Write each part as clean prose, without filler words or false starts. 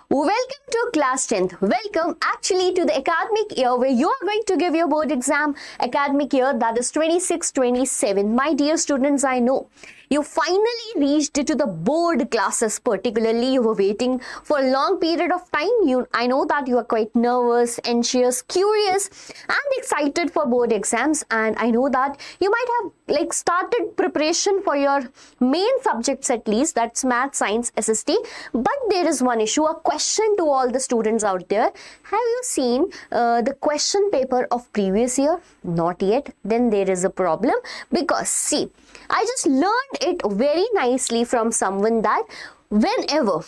Welcome to class 10th. Welcome actually to the academic year where you are going to give your board exam. Academic year that is 26-27. My dear students, I know you finally reached to the board classes. Particularly you were waiting for a long period of time. I know that you are quite nervous, anxious, curious and excited for board exams, and I know that you might have started preparation for your main subjects, at least that's math, science, SST. But there is one issue, a question to all the students out there. Have you seen the question paper of previous year? Not yet. Then there is a problem, because see, I just learned it very nicely from someone that whenever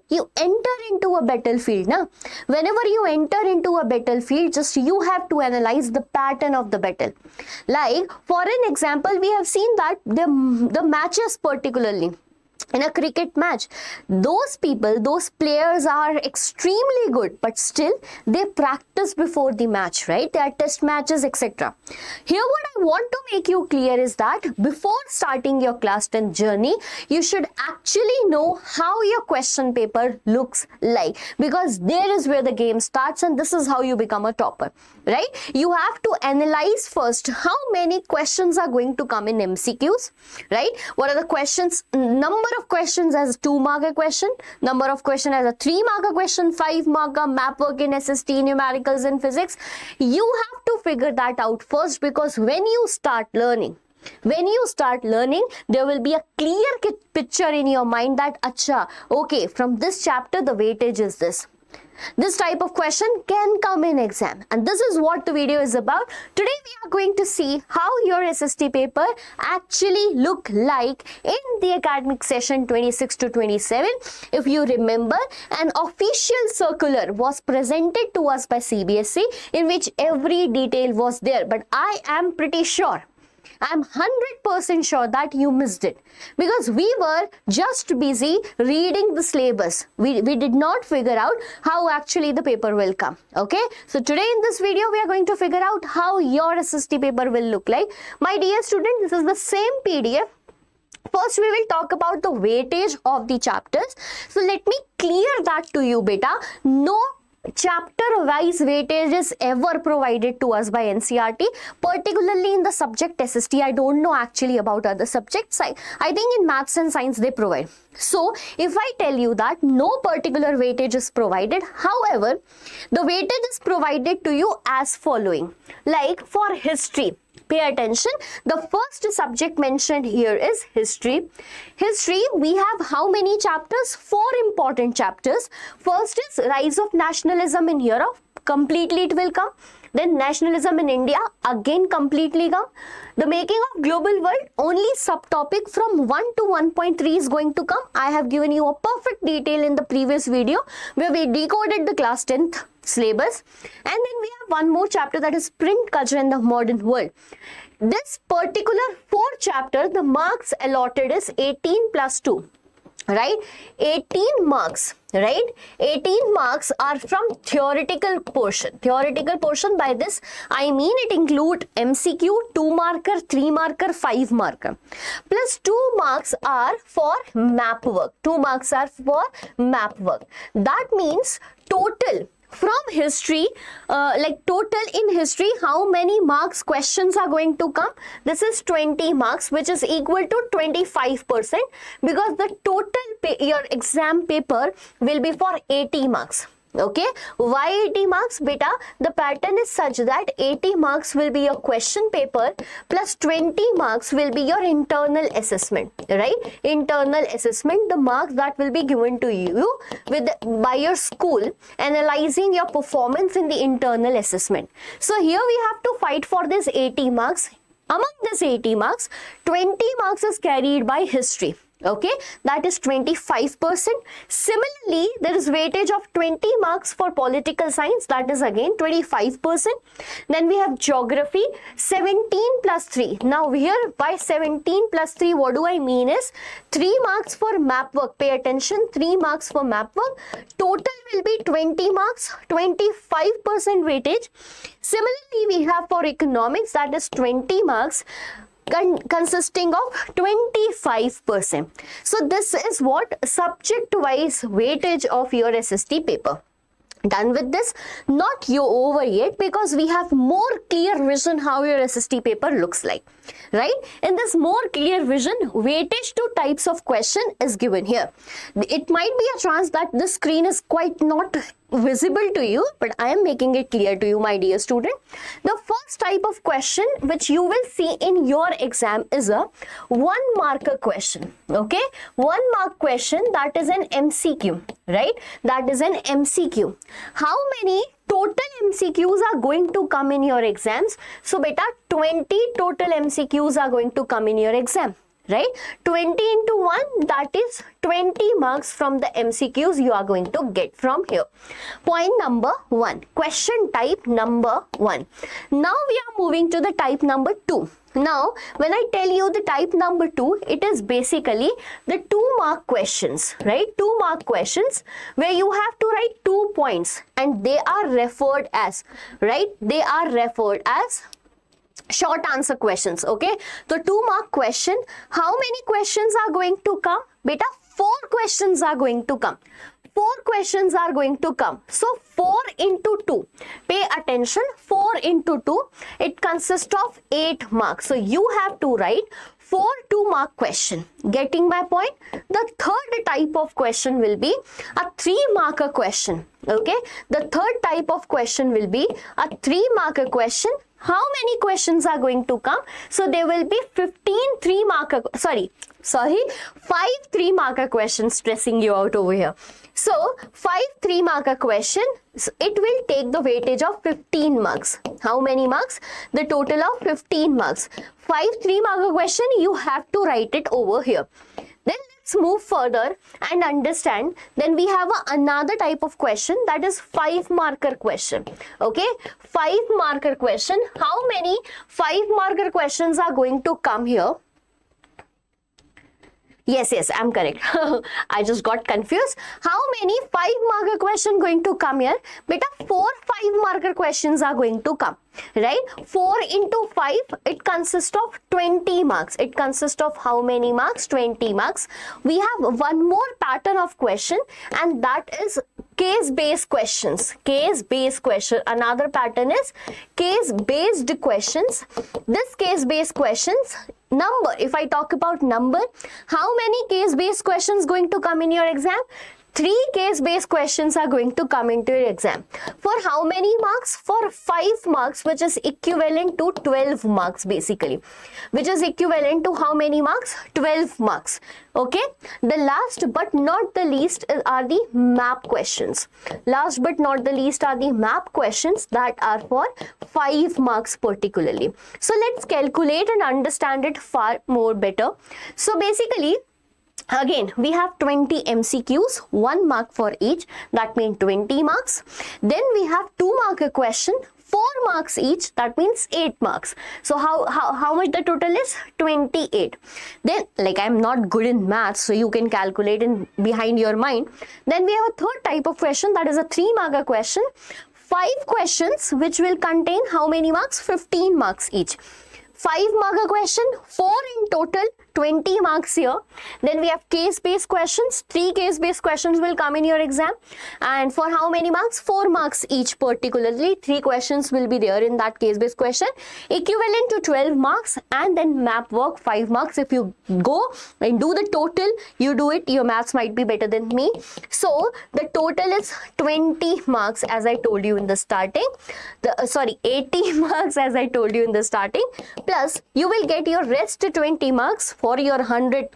you enter into a battlefield, just you have to analyze the pattern of the battle. Like for an example, we have seen that the matches, particularly in a cricket match, those players are extremely good, but still they practice before the match, right? They are test matches, etc. Here what I want to make you clear is that before starting your class 10 journey, you should actually know how your question paper looks like, because there is where the game starts and this is how you become a topper, right? You have to analyze first how many questions are going to come in MCQs, right? What are the questions, number of questions as a 2-marker question, number of question as a 3-marker question, 5-marker, map work in SST, numericals in physics. You have to figure that out first, because when you start learning, there will be a clear picture in your mind that, acha, okay, from this chapter the weightage is this. This type of question can come in exam, and this is what the video is about. Today we are going to see how your SST paper actually look like in the academic session 26-27. If you remember, an official circular was presented to us by CBSE in which every detail was there, but I am pretty sure, I'm 100% sure that you missed it, because we were just busy reading the syllabus. We did not figure out how actually the paper will come. Okay, so today in this video we are going to figure out how your SST paper will look like. My dear student, this is the same PDF. First, we will talk about the weightage of the chapters. So let me clear that to you, beta. No chapter-wise weightage is ever provided to us by NCERT, particularly in the subject SST. I don't know actually about other subjects. I think in maths and science they provide. So, if I tell you that no particular weightage is provided, however, the weightage is provided to you as following. Like for history, pay attention. The first subject mentioned here is history. History, we have how many chapters? 4 important chapters. First is rise of nationalism in Europe. Completely it will come. Then nationalism in India, again completely come. The making of global world, only subtopic from 1 to 1.3 is going to come. I have given you a perfect detail in the previous video where we decoded the class 10th syllabus. And then we have one more chapter, that is print culture in the modern world. This particular 4 chapter, the marks allotted is 18 plus 2. Right, 18 marks, right? 18 marks are from theoretical portion. Theoretical portion, by this I mean it include MCQ, 2-marker, 3-marker, 5-marker. Plus 2 marks are for map work. 2 marks are for map work. That means total from history, total in history, how many marks questions are going to come? This is 20 marks, which is equal to 25%, because the total your exam paper will be for 80 marks. Okay, why 80 marks? Beta, the pattern is such that 80 marks will be your question paper plus 20 marks will be your internal assessment, right? Internal assessment, the marks that will be given to you by your school, analyzing your performance in the internal assessment. So here we have to fight for this 80 marks. Among this 80 marks, 20 marks is carried by history. Okay, that is 25%. Similarly, there is weightage of 20 marks for political science, that is again 25%. Then we have geography, 17 plus 3. Now here by 17 plus 3, what do I mean is 3 marks for map work. Pay attention, 3 marks for map work. Total will be 20 marks, 25% weightage. Similarly, we have for economics, that is 20 marks. consisting of 25%. So this is what subject wise weightage of your SST paper. Done with this, not you over yet, because we have more clear vision how your SST paper looks like, right? In this more clear vision, weightage to types of question is given here. It might be a chance that the screen is quite not visible to you, but I am making it clear to you, my dear student. The first type of question which you will see in your exam is a 1 marker question. Okay, 1 mark question, that is an MCQ, right? That is an MCQ. How many total MCQs are going to come in your exams? So beta, 20 total MCQs are going to come in your exam, right? 20 into 1, that is 20 marks from the MCQs you are going to get from here. Point number 1, question type number 1. Now we are moving to the type number 2. Now, when I tell you the type number 2, it is basically the 2 mark questions, right? 2 mark questions where you have to write 2 points and they are referred as, right? They are referred as short answer questions. Okay, so 2 mark question, how many questions are going to come? Beta, 4 questions are going to come. 4 questions are going to come. So 4 into 2, pay attention, 4 into 2, it consists of 8 marks. So you have to write 4 2-mark question. Getting my point? The third type of question will be a 3-marker question. Okay, the third type of question will be a 3-marker question. How many questions are going to come? So there will be 15 3-marker, sorry, 5 3-marker questions, stressing you out over here. So 5 3-marker question, so it will take the weightage of 15 marks. How many marks? The total of 15 marks. 5 3-marker question, you have to write it over here. Then let's move further and understand. Then we have another type of question, that is 5-marker question. Okay, 5-marker question. How many 5-marker questions are going to come here? Yes, I'm correct. I just got confused. How many 5-marker question going to come here? Beta, 4 5-marker questions are going to come, right? 4 into 5, it consists of 20 marks. It consists of how many marks? 20 marks. We have one more pattern of question, and that is case-based questions. Case-based question. Another pattern is case-based questions. This case-based questions, number, if I talk about number, how many case-based questions going to come in your exam? 3 case-based questions are going to come into your exam. For how many marks? For 5 marks, which is equivalent to 12 marks basically. Which is equivalent to how many marks? 12 marks. Okay. The last but not the least are the map questions. Last but not the least are the map questions that are for 5 marks particularly. So let's calculate and understand it far more better. So basically, again, we have 20 MCQs, 1 mark for each, that means 20 marks. Then we have 2-marker question, 4 marks each, that means 8 marks. So how much the total is? 28. Then, like, I'm not good in maths, so you can calculate in behind your mind. Then we have a third type of question, that is a 3-marker question. 5 questions which will contain how many marks? 15 marks each. 5-marker question, 4 in total, 20 marks here. Then we have case-based questions. 3 case-based questions will come in your exam. And for how many marks? 4 marks each particularly. 3 questions will be there in that case-based question. Equivalent to 12 marks. And then map work, 5 marks. If you go and do the total, you do it. Your maths might be better than me. So the total is 20 marks as I told you in the starting. 80 marks as I told you in the starting. Plus, you will get your rest 20 marks for your 100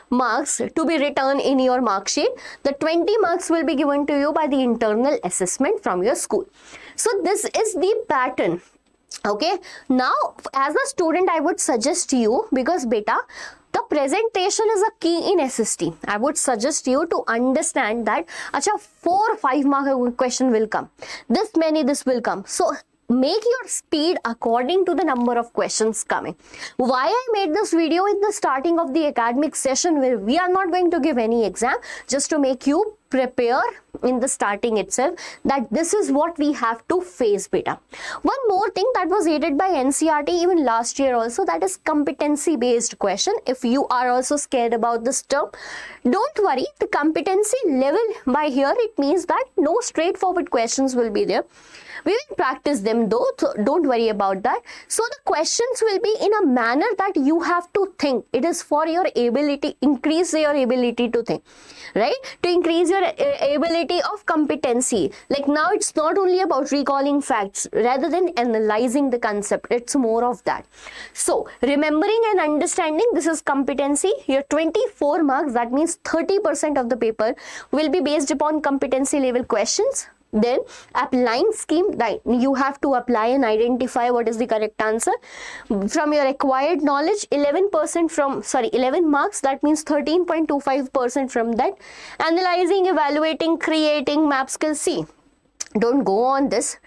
marks to be written in your mark sheet. The 20 marks will be given to you by the internal assessment from your school. So this is the pattern. Okay. Now, as a student, I would suggest you, because beta, the presentation is a key in SST. I would suggest you to understand that 4 5-mark question will come. This will come. So make your speed according to the number of questions coming. Why I made this video in the starting of the academic session, where we are not going to give any exam, just to make you prepare in the starting itself that this is what we have to face, beta. One more thing that was aided by NCERT even last year also, that is competency based question. If you are also scared about this term, don't worry. The competency level by here, it means that no straightforward questions will be there. We will practice them though, so don't worry about that. So the questions will be in a manner that you have to think. It is for your ability, increase your ability to think, right? To increase your ability of competency. Like now it's not only about recalling facts rather than analyzing the concept. It's more of that. So remembering and understanding, this is competency. Your 24 marks, that means 30% of the paper will be based upon competency level questions. Then applying scheme, that you have to apply and identify what is the correct answer. From your acquired knowledge, 11 marks, that means 13.25% from that. Analyzing, evaluating, creating, map skills. See, don't go on this.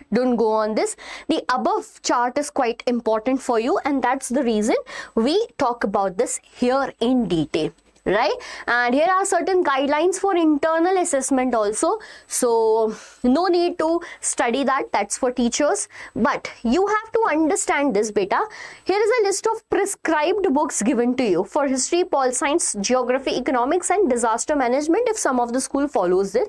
The above chart is quite important for you, and that's the reason we talk about this here in detail. Right? And here are certain guidelines for internal assessment also. So no need to study that. That's for teachers. But you have to understand this, beta. Here is a list of prescribed books given to you for history, pol science, geography, economics, and disaster management if some of the school follows this.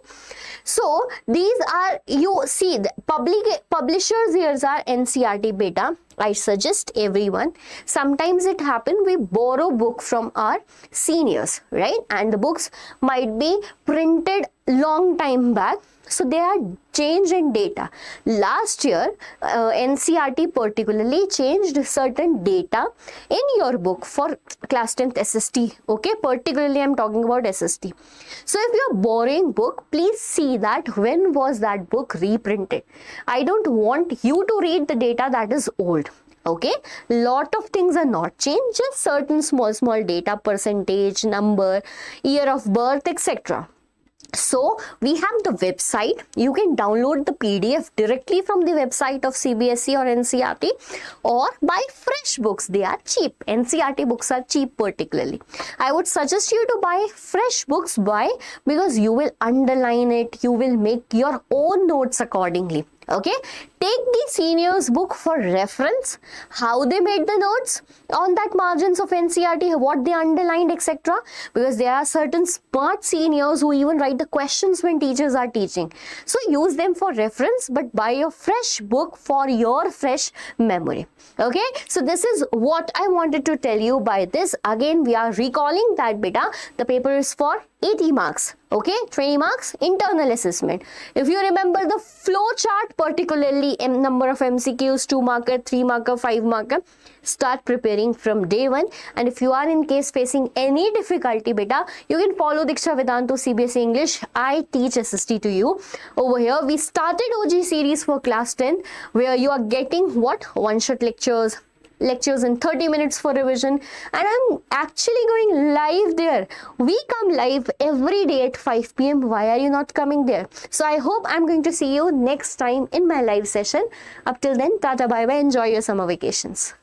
So these are, you see, the publishers here are NCERT, beta. I suggest everyone, sometimes it happens we borrow book from our seniors, right? And the books might be printed long time back, so they are changed in data. Last year, NCERT particularly changed certain data in your book for class 10th SST, okay? Particularly I'm talking about SST. So if you're borrowing book, please see that when was that book reprinted. I don't want you to read the data that is old. Okay, lot of things are not changed, just certain small data, percentage, number, year of birth, etc. So we have the website. You can download the PDF directly from the website of CBSE or NCERT, or buy fresh books. They are cheap. NCERT books are cheap particularly. I would suggest you to buy fresh books. Why? Because you will underline it. You will make your own notes accordingly. Okay, take the seniors book for reference, how they made the notes on that margins of NCERT, what they underlined, etc. Because there are certain smart seniors who even write the questions when teachers are teaching. So use them for reference, but buy a fresh book for your fresh memory. Okay, so this is what I wanted to tell you by this. Again, we are recalling that, beta, the paper is for 80 marks. Okay, 20 marks internal assessment. If you remember the flow chart, particularly number of MCQs, 2 marker, 3 marker, 5 marker, start preparing from day 1. And if you are in case facing any difficulty, beta, you can follow Deeksha Vedantu CBSE English. I teach SST to you. Over here, we started OG series for class 10, where you are getting what? One-shot lectures in 30 minutes for revision, and I'm actually going live there. We come live every day at 5 p.m. Why are you not coming there? So I hope I'm going to see you next time in my live session. Up till then, tata, bye bye, enjoy your summer vacations.